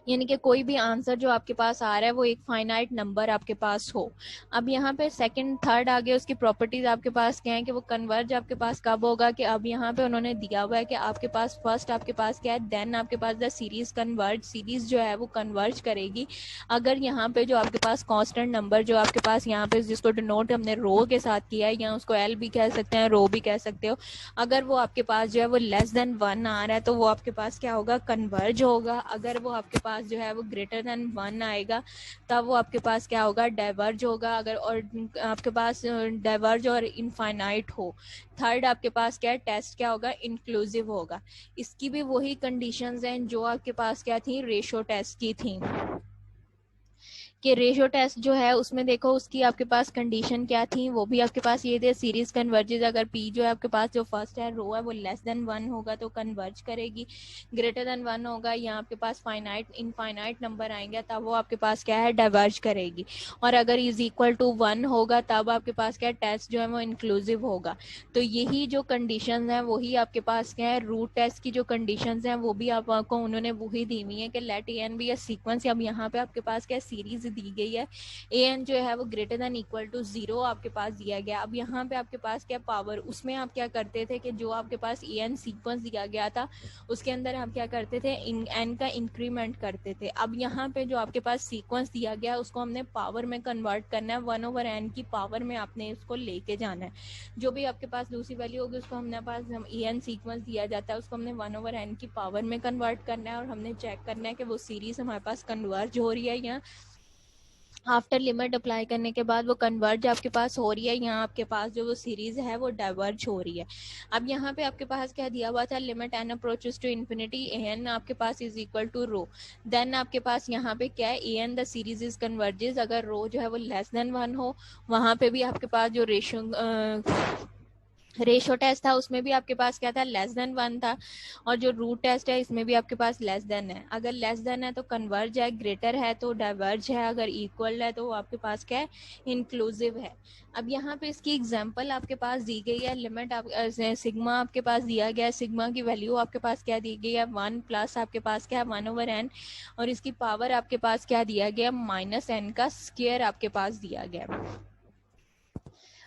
यानी कि कोई भी आंसर जो आपके पास आ रहा है वो एक फाइनाइट नंबर आपके पास हो। अब यहाँ पे सेकंड थर्ड आगे उसकी प्रॉपर्टीज आपके पास क्या है कि वो कन्वर्ज आपके पास कब होगा कि अब यहाँ पे उन्होंने दिया हुआ है कि आपके पास फर्स्ट आपके पास क्या है देन आपके पास द सीरीज कन्वर्ज, सीरीज जो है वो कन्वर्ज करेगी अगर यहाँ पे जो आपके पास कांस्टेंट नंबर जो आपके पास यहाँ पे जिसको डिनोट हमने रो के साथ किया है या उसको एल भी कह सकते हैं रो भी कह सकते हो, अगर वो आपके पास जो है वो लेस देन 1 आ रहा है तो वो आपके पास क्या होगा कन्वर्ज होगा। अगर वो आपके पास जो है वो ग्रेटर देन 1 आएगा तब वो आपके पास क्या होगा डाइवर्ज होगा। अगर और आपके पास डाइवर्ज और इनफाइनाइट हो। थर्ड आपके पास क्या है टेस्ट क्या होगा इंक्लूसिव होगा। इसकी भी वही कंडीशंस हैं जो आपके पास क्या थी रेशो टेस्ट की थी कि रेशियो टेस्ट जो है उसमें देखो उसकी आपके पास कंडीशन क्या थी, वो भी आपके पास ये थे, सीरीज कन्वर्जेज अगर पी जो है आपके पास जो फर्स्ट है रो है वो लेस देन 1 होगा तो कन्वर्ज करेगी, ग्रेटर देन 1 होगा या आपके पास फाइनाइट इनफाइनाइट नंबर आएंगे तब वो आपके पास क्या है डाइवर्ज करेगी, और अगर इज इक्वल टू 1 होगा तब आपके पास क्या टेस्ट जो है वो इंक्लूसिव होगा। तो यही जो कंडीशंस हैं वही आपके पास क्या है रूट टेस्ट की जो कंडीशंस हैं वो भी आपको उन्होंने वही दी हुई है कि let A N B A sequence. अब यहाँ पे आपके पास क्या सीरीज दी गई है, ए एन जो है वो ग्रेटर देन इक्वल टू 0 आपके पास दिया गया। अब यहाँ पे आपके पास क्या पावर, उसमें आप क्या करते थे कि जो आपके पास ए एन सीक्वेंस दिया गया था उसके अंदर आप क्या करते थे एन का इंक्रीमेंट करते थे। अब यहाँ पे जो आपके पास सीक्वेंस दिया गया उसको हमने पावर में कन्वर्ट करना है, 1/n की पावर में आपने इसको लेके जाना है। जो भी आपके पास दूसरी वैल्यू होगी उसको हमने पास ए एन सीक्वेंस दिया जाता है उसको हमने 1/n की पावर में कन्वर्ट करना है और हमने चेक करना है कि वो सीरीज हमारे पास कन्वर्ज हो रही है या आफ्टर लिमिट अप्लाई करने के बाद वो कन्वर्ज आपके पास हो रही है, यहाँ आपके पास जो वो सीरीज है वो डाइवर्ज हो रही है। अब यहाँ पे आपके पास क्या दिया हुआ था, limit N approaches to infinity n आपके पास is equal to rho, then आपके पास यहाँ पे क्या है a n the series is converges, अगर रो जो है वो लेस देन 1 हो, वहां पे भी आपके पास जो रेशो टेस्ट था उसमें भी आपके पास क्या था लेस देन 1 था, और जो रूट टेस्ट है इसमें भी आपके पास लेस देन है। अगर लेस देन है तो कन्वर्ज है, ग्रेटर है तो डाइवर्ज है, अगर इक्वल है तो आपके पास क्या है इंक्लूसिव है। अब यहाँ पे इसकी एग्जांपल आपके पास दी गई है, लिमिट आप सिग्मा आपके पास दिया गया है, सिग्मा की वैल्यू आपके पास क्या दी गई है 1 प्लस आपके पास क्या है 1/n, और इसकी पावर आपके पास क्या दिया गया -n का स्क्वायर आपके पास दिया गया।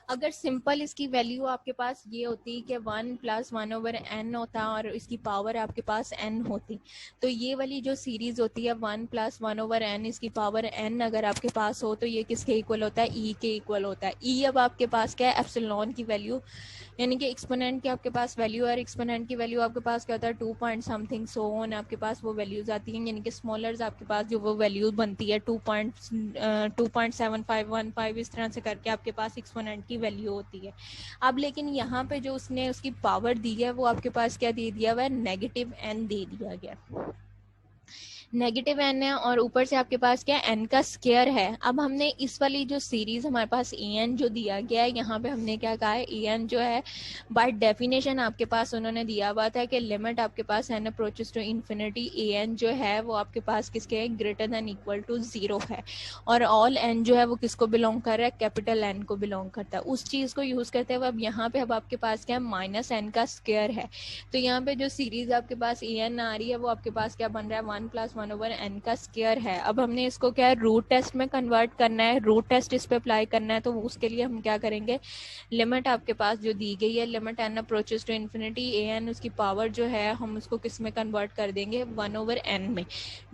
अगर सिंपल इसकी वैल्यू आपके पास ये होती कि 1 + 1/n होता और इसकी पावर आपके पास n होती, तो ये वाली जो सीरीज होती है 1 + 1/n इसकी पावर n अगर आपके पास हो तो ये किसके इक्वल होता है e के इक्वल होता है। e अब आपके पास क्या है एप्सिलॉन की वैल्यू, यानी कि एक्सपोनेंट की आपके पास वैल्यू है, एक्सपोनेंट की वैल्यू आपके पास क्या होता है 2 पॉइंट समथिंग सो ऑन आपके पास वो वैल्यूज आती हैं, यानी कि स्मॉलर्स आपके पास जो वो वैल्यू बनती है 2.7515 इस तरह से करके आपके पास एक्सपोनेंट की वैल्यू होती है। अब लेकिन यहाँ पे जो उसने उसकी पावर दी है वो आपके पास क्या दे दिया हुआ है -n दे दिया गया, -n है, और ऊपर से आपके पास क्या n का स्क्वायर है। अब हमने इस वाली जो सीरीज हमारे पास an जो दिया गया है यहाँ पे हमने क्या कहा है an जो है बाय डेफिनेशन आपके पास उन्होंने दिया हुआ था कि लिमिट आपके पास n approaches to infinity an जो है वो आपके पास किसके है ग्रेटर देन इक्वल टू 0 है, और ऑल n जो है वो किसको बिलोंग कर रहा है कैपिटल N को बिलोंग करता है। उस चीज को यूज करते हुए अब यहाँ पे अब आपके पास क्या है -n का स्क्वायर है, तो यहाँ पे जो सीरीज आपके पास an आ रही है वो आपके पास क्या बन रहा है 1 + 1/n का स्क्वायर है। अब हमने इसको क्या है रूट टेस्ट में कन्वर्ट करना है, रूट टेस्ट इस पे अप्लाई करना है, तो उसके लिए हम क्या करेंगे लिमिट आपके पास जो दी गई है limit n approaches to infinity an उसकी पावर जो है हम उसको किस में कन्वर्ट कर देंगे 1/n में।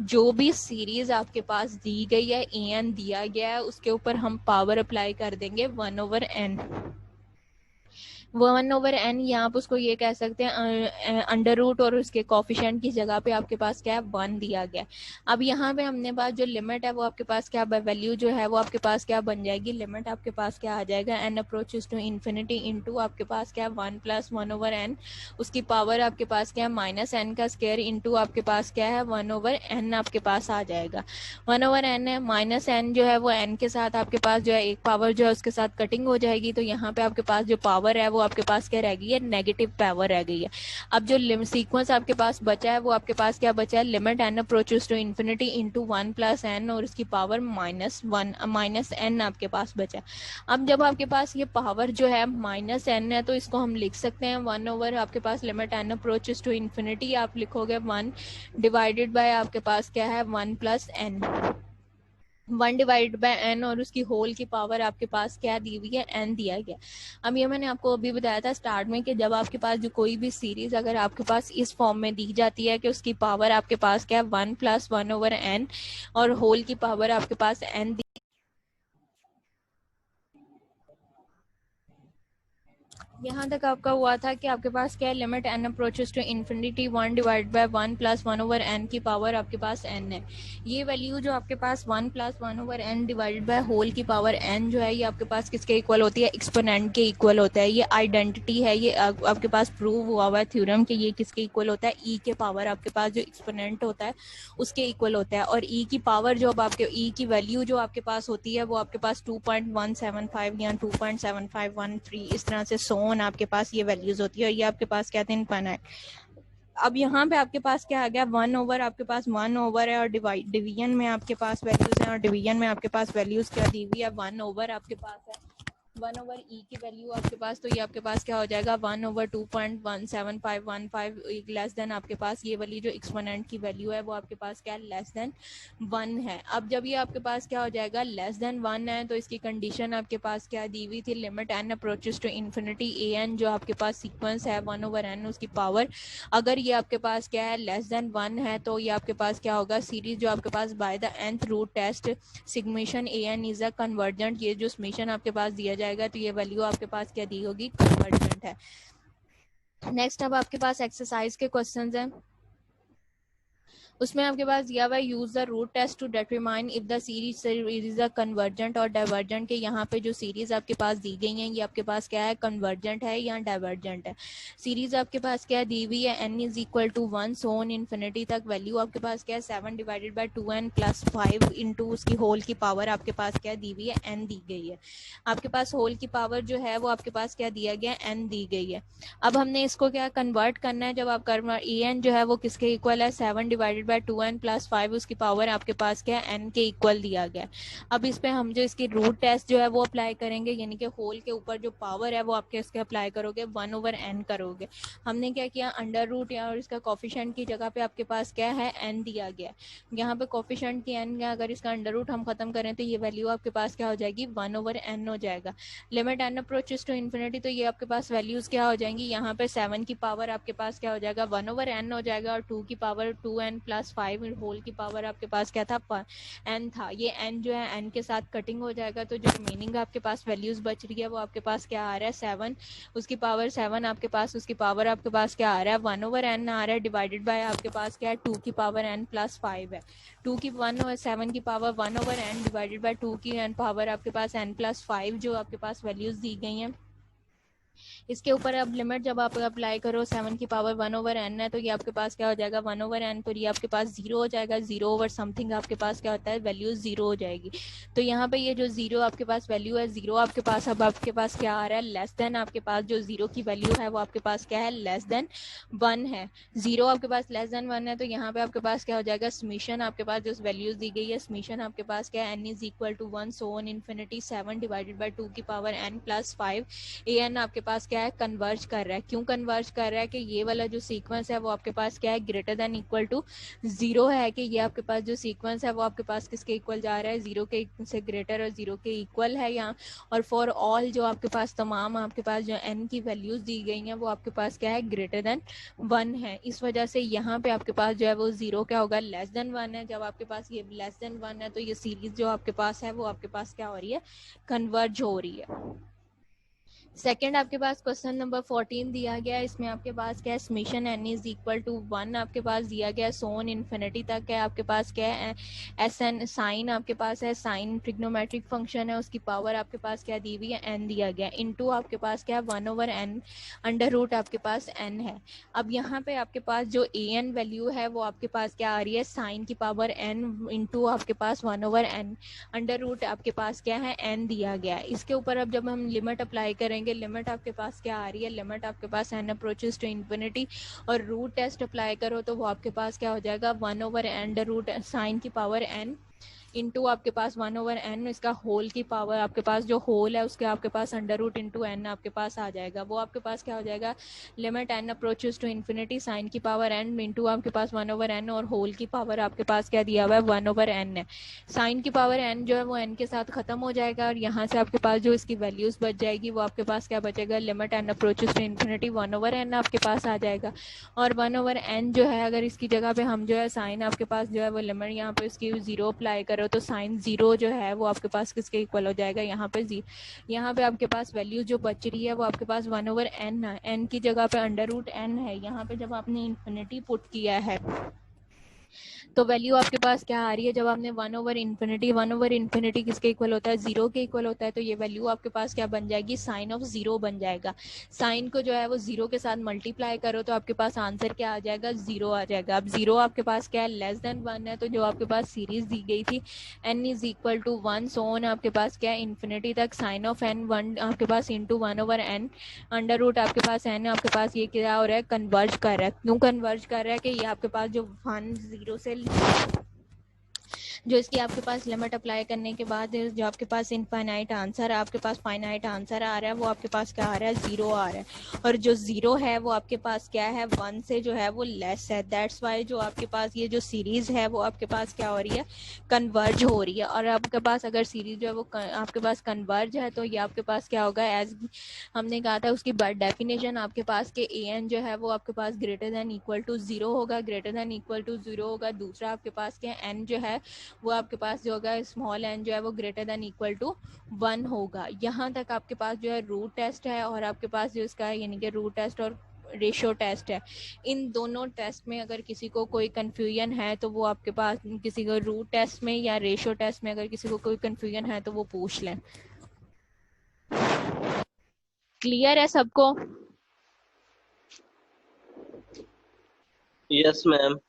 जो भी सीरीज आपके पास दी गई है an दिया गया है उसके ऊपर हम पावर अप्लाई कर देंगे 1/n। 1/n या आप उसको ये कह सकते हैं अंडर रूट, और उसके कोफिशिएंट की जगह पे आपके पास क्या है 1 दिया गया। अब यहाँ पे हमने बात जो लिमिट है वो आपके पास क्या वैल्यू जो है वो आपके पास क्या बन जाएगी, लिमिट आपके पास क्या आ जाएगा n approaches to infinity into आपके पास क्या 1 + 1/n उसकी पावर आपके पास क्या है -n का स्क्वायर इनटू आपके पास क्या है 1/n आपके पास आ जाएगा। 1/n है -n जो है वो n के साथ आपके पास जो है एक पावर जो है उसके साथ कटिंग हो जाएगी, तो यहाँ पे आपके पास जो पावर है वो आपके पास क्या रह गई है नेगेटिव पावर रह गई है। अब जो सीक्वेंस आपके पास बचा है वो आपके पास क्या बचा है limit n approaches to infinity into 1 + n और उसकी पावर -n आपके पास बचा है। अब जब आपके पास ये पावर जो है -n है तो इसको हम लिख सकते हैं 1 ओवर आपके पास limit n approaches to infinity आप लिखोगे 1 डिवाइडेड बाय आपके पास क्या है 1 + n, 1 डिवाइड बाय n और उसकी होल की पावर आपके पास क्या दी हुई है n दिया गया। अब ये मैंने आपको अभी बताया था स्टार्ट में कि जब आपके पास जो कोई भी सीरीज अगर आपके पास इस फॉर्म में दी जाती है कि उसकी पावर आपके पास क्या है 1 + 1/n और होल की पावर आपके पास n यहाँ तक आपका हुआ था कि आपके पास क्या है, limit n approaches to infinity 1 divide by 1 plus 1 over n की पावर आपके पास n है। ये वैल्यू जो आपके पास 1 plus 1 over n divided by whole की पावर n जो है ये आपके पास किसके इक्वल होती है, एक्सपोनेंट के इक्वल होता है। ये आइडेंटिटी है, ये आपके पास प्रूव हुआ हुआ है थ्योरम कि ये किसके इक्वल होता है, e के पावर आपके पास जो एक्सपोनेंट होता है उसके इक्वल होता है। और e की पावर जो अब आपके e की वैल्यू जो आपके पास होती है वो आपके पास 2.175 या 2.7513 इस तरह से सोन आपके पास ये वैल्यूज होती है और ये आपके पास क्या थे, इनफाइनाइट। अब यहाँ पे आपके पास क्या आ गया, 1 ओवर आपके पास 1 ओवर है और डिवीजन में आपके पास वैल्यूज हैं और डिवीजन में आपके पास वैल्यूज क्या दी हुई है, 1 ओवर आपके पास है 1 ओवर ई की वैल्यू आपके पास, तो ये आपके पास क्या हो जाएगा 1 ओवर 2.17515 लेस देन आपके पास ये वाली जो एक्सपोनेंट की वैल्यू है वो आपके पास क्या लेस देन 1 है। अब जब ये आपके पास क्या हो जाएगा लेस देन 1 है तो इसकी कंडीशन आपके पास क्या दी हुई थी, limit n approaches to infinity an जो आपके पास सीक्वेंस है 1 ओवर n उसकी पावर, अगर ये आपके पास क्या है लेस देन 1 है तो ये आपके पास क्या होगा, सीरीज जो आपके पास by the nth root test summation an is a convergent, ये जो समेशन आपके पास दिया जाएगा तो ये वैल्यू आपके पास क्या दी होगी, कन्वर्जेंट है। नेक्स्ट अब आपके पास एक्सरसाइज के क्वेश्चंस हैं, उसमें आपके पास दिया हुआ है use the root test to determine if the series is a convergent और डाइवर्जेंट के। यहाँ पे जो सीरीज आपके पास दी गई हैं ये आपके पास क्या है, कन्वर्जेंट है या डाइवर्जेंट है। सीरीज आपके पास क्या दी हुई है, n is equal to 1 so on infinity तक, वैल्यू आपके पास क्या है 7 divided by 2n plus 5 into उसकी होल की पावर आपके पास क्या दी हुई है, n दी गई है। आपके पास होल की पावर जो है वो आपके पास क्या दिया गया, n दी गई है। अब हमने इसको क्या कन्वर्ट करना है, जब आप an जो है वो किसके इक्वल है 7 डिवाइडेड बाय 2n प्लस 5 उसकी पावर आपके पास क्या है n के इक्वल दिया गया। अब इस पे हम जो इसकी रूट टेस्ट जो है वो अप्लाई करेंगे, यानी कि होल के ऊपर जो पावर है वो आपके इसके अप्लाई करोगे 1 ओवर n करोगे। हमने क्या किया, अंडर रूट या और इसका कोफिशिएंट की जगह पे आपके पास क्या है n दिया गया। यहाँ पे कोफिशिएंट की n का अगर इसका अंडर रूट हम खत्म करें तो ये वैल्यू आपके पास क्या हो जाएगी 1 ओवर n हो जाएगा। Limit n approaches to infinity तो ये आपके पास वैल्यूज क्या हो जाएंगी, यहाँ पे 7 की पावर आपके पास क्या हो जाएगा 1 ओवर n हो जाएगा और 2 की पावर 2n प्लस 5 होल की पावर आपके पास क्या था n था। ये n जो है n के साथ कटिंग हो जाएगा तो जो रिमेनिंग आपके पास वैल्यूज बच रही है वो आपके पास क्या आ रहा है 7 उसकी पावर 7 आपके पास उसकी पावर आपके पास क्या आ रहा है 1 ओवर n आ रहा है डिवाइडेड बाय आपके पास क्या है 2 की पावर n प्लस 5 है। 2 की 1 और 7 की power 1 over n divided by 2 की n पावर आपके पास n प्लस 5 जो आपके पास वैल्यूज दी गई हैं। इसके ऊपर अब लिमिट जब आप अप्लाई करो 7 की पावर 1 ओवर n है तो ये आपके पास क्या हो जाएगा 1 ओवर n पर ये आपके पास 0 हो जाएगा, 0 ओवर समथिंग आपके पास क्या होता है वैल्यू 0 हो जाएगी। तो यहाँ पे ये जो 0 आपके पास वैल्यू है 0 आपके पास अब आपके पास क्या आ रहा है लेस देन, आपके पास जो 0 की वैल्यू है वो आपके पास क्या है लेस देन 1 है। 0 आपके पास लेस देन 1 है तो यहाँ पे आपके पास क्या हो जाएगा, समेशन आपके पास जो वैल्यूज दी गई है समेशन आपके पास क्या है n is equal to 1 so on infinity 7 divided by 2 की पावर n प्लस 5 an आपके पास क्या है कन्वर्ज कर रहा है। क्यों कन्वर्ज कर रहा है कि ये वाला जो सीक्वेंस है वो आपके पास क्या है ग्रेटर देन इक्वल टू 0 है, कि ये आपके पास जो सीक्वेंस है वो आपके पास किसके इक्वल जा रहा है 0 के से ग्रेटर और 0 के इक्वल है यहाँ। और फॉर ऑल जो आपके पास तमाम आपके पास जो n की वैल्यूज दी गई हैं वो आपके पास क्या है ग्रेटर देन 1 है। इस वजह से यहाँ पे आपके पास जो है वो 0 क्या होगा लेस देन 1 है। जब आपके पास ये लेस देन 1 है तो ये सीरीज जो आपके पास है वो आपके पास क्या हो रही है कन्वर्ज हो रही है। सेकेंड आपके पास क्वेश्चन नंबर 14 दिया गया है, इसमें आपके पास क्या है summation n is equal to 1 आपके पास दिया गया है सोन इन्फिनिटी तक है। आपके पास क्या है एस एन साइन आपके पास है, साइन ट्रिग्नोमेट्रिक फंक्शन है उसकी पावर आपके पास क्या दी हुई है n दिया गया इनटू आपके पास क्या है 1 ओवर n अंडर रूट आपके पास n है। अब यहाँ पे आपके पास जो an वैल्यू है वो आपके पास क्या आ रही है साइन की पावर n इंटू आपके पास 1 ओवर n अंडर रूट आपके पास क्या है n दिया गया है। इसके ऊपर अब जब हम लिमिट अप्लाई करेंगे, लिमिट आपके पास क्या आ रही है, लिमिट आपके पास n अप्रोचेस टू इन्फिनिटी और रूट टेस्ट अप्लाई करो तो वो आपके पास क्या हो जाएगा 1 ओवर n रूट साइन की पावर n इंटू आपके पास 1 ओवर n इसका होल की पावर आपके पास जो होल है उसके आपके पास अंडर रूट इंटू n आपके पास आ जाएगा। वो आपके पास क्या हो जाएगा limit n approaches to infinity sine की पावर n इंटू आपके पास 1 ओवर n और होल की पावर आपके पास क्या दिया हुआ है 1 ओवर n है। साइन की पावर n जो है वो n के साथ खत्म हो जाएगा और यहाँ से आपके पास जो इसकी वैल्यूज बच जाएगी वो आपके पास क्या बचेगा limit n approaches to infinity 1 over n आपके पास आ जाएगा। और 1 ओवर n जो है अगर इसकी जगह पे हम जो है साइन आपके पास जो है वो लिमिट यहाँ पे इसकी 0 अप्लाई करो तो साइन 0 जो है वो आपके पास किसके इक्वल हो जाएगा, यहाँ पे आपके पास वैल्यू जो बच रही है वो आपके पास 1/n है, n की जगह पे √n है। यहाँ पे जब आपने इन्फिनिटी पुट किया है तो वैल्यू आपके पास क्या आ रही है, जब आपने 1/∞ किसके इक्वल होता है, 0 के इक्वल होता है, तो ये वैल्यू आपके पास क्या बन जाएगी, साइन ऑफ 0 बन जाएगा। साइन को जो है वो 0 के साथ मल्टीप्लाई करो तो आपके पास आंसर क्या आ जाएगा, 0 आ जाएगा। अब 0 आपके पास क्या है, लेस देन 1 है, तो जो आपके पास सीरीज दी गई थी n is equal to 1 so on आपके पास क्या है इन्फिनिटी तक साइन ऑफ n 1 आपके पास इंटू 1/n अंडर रूट आपके पास n आपके पास ये क्या हो रहा है, कन्वर्ज कर रहा है। क्यों कन्वर्ज कर रहा है कि ये आपके पास जो 1 0 से जो इसकी आपके पास लिमिट अप्लाई करने के बाद जो आपके पास इनफाइनाइट आंसर है, आपके पास फाइनाइट आंसर आ रहा है, वो आपके पास क्या आ रहा है, 0 आ रहा है। और जो 0 है वो आपके पास क्या है, 1 से जो है वो लेस है। दैट्स वाई जो आपके पास ये जो सीरीज है वो आपके पास क्या हो रही है, कन्वर्ज हो रही है। और आपके पास अगर सीरीज जो है वो आपके पास कन्वर्ज है तो ये आपके पास क्या होगा, एज हमने कहा था उसकी डेफिनेशन आपके पास के an जो है वो आपके पास ग्रेटर देन इक्वल टू 0 होगा, ग्रेटर देन इक्वल टू 0 होगा। दूसरा आपके पास क्या n जो है वो आपके पास जो होगा स्मॉल n जो है वो ग्रेटर देन इक्वल टू 1 होगा। यहाँ तक आपके पास जो है रूट टेस्ट है और आपके पास जो इसका यानी कि रूट टेस्ट और रेशियो टेस्ट है। इन दोनों टेस्ट में अगर किसी को कोई कंफ्यूजन है तो वो आपके पास किसी को रूट टेस्ट में या रेशियो टेस्ट में अगर किसी को कोई कंफ्यूजन है तो वो पूछ लें। क्लियर है सबको? Yes ma'am.